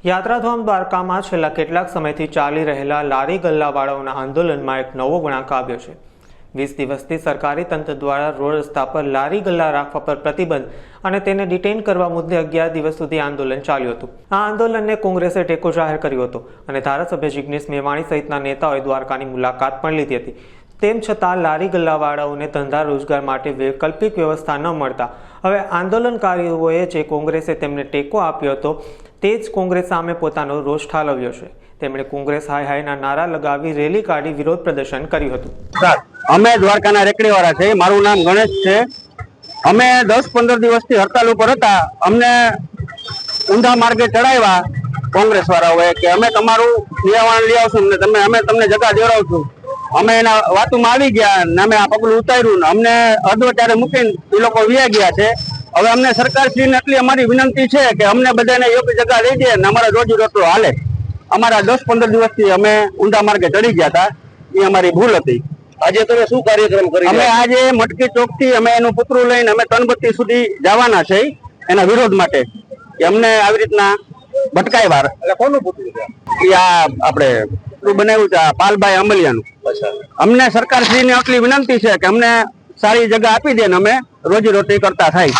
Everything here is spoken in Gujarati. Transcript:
યાત્રાધામ દ્વારકામાં છેલ્લા કેટલાક સમયથી ચાલી રહેલા લારી ગલ્લાવાળાઓના આંદોલનમાં એક નવો વળાંક આવ્યો છે। 20 દિવસથી સરકારી તંત્ર દ્વારા રોડ રસ્તા પર લારી ગલ્લા રાખવા પર પ્રતિબંધ અને તેને ડિટેઇન કરવા મુદ્દે 11 દિવસ સુધી આંદોલન ચાલ્યું હતું। આ આંદોલનને કોંગ્રેસે ટેકો જાહેર કર્યો હતો અને ધારાસભ્ય જિગ્નેશ મેવાણી સહિતના નેતાઓએ દ્વારકાની મુલાકાત પણ લીધી હતી। તેમ છતાં લારી ગલ્લાવાળાઓને ધંધા રોજગાર માટે વૈકલ્પિક વ્યવસ્થા ન મળતા હવે આંદોલનકારીઓએ જે કોંગ્રેસે તેમને ટેકો આપ્યો હતો તે જ કોંગ્રેસ સામે પોતાનો રોષ ઠાલવ્યો છે। તેમણે કોંગ્રેસ હાય હાયના નારા લગાવી રેલી કાઢી વિરોધ પ્રદર્શન કર્યું હતું। અમે દ્વારકાના રેકડીવાળા છે, મારું નામ ગણેશ છે। અમે 10-15 દિવસથી હડતાલ ઉપર હતા। અમને ઊંધા માર્ગે ચડાવ્યા કોંગ્રેસ વાળાઓએ કે અમે તમારું નિવારણ લઈ આવશું ને અમે તમને જગા દેવડાવશું। અમે એના વાતોમાં આવી ગયા ને અમે આ પગલું ઉતાર્યું ને અમને અધવટારે મૂકીને એ લોકો વ્યા ગયા છે। હવે અમને સરકારશ્રીને એટલી અમારી વિનંતી છે કે અમને બધાને યોગ્ય જગા દઈ દે ને અમારા રોજી રોટલો હાલે। અમારા 10-15 દિવસથી અમે ઊંધા માર્ગે ચડી ગયા હતા, એ અમારી ભૂલ હતી। આજે તમે શું કાર્યક્રમ કરી? અમે આજે મટકી ચોક થી અમે એનું પુતળું લઈને અમે તનબત્તી સુધી જવાના છે એના વિરોધ માટે કે અમને આવી રીતના ભટકાવ્યા। એટલે કોનું પુતળું છે? આ આપણે બનાવ્યું છે પાલભાઈ આંબલિયાનું। અમને સરકારશ્રીને આટલી વિનંતી છે કે અમને સારી જગ્યા આપી દે ને અમે રોજી રોટી કરતા થાય।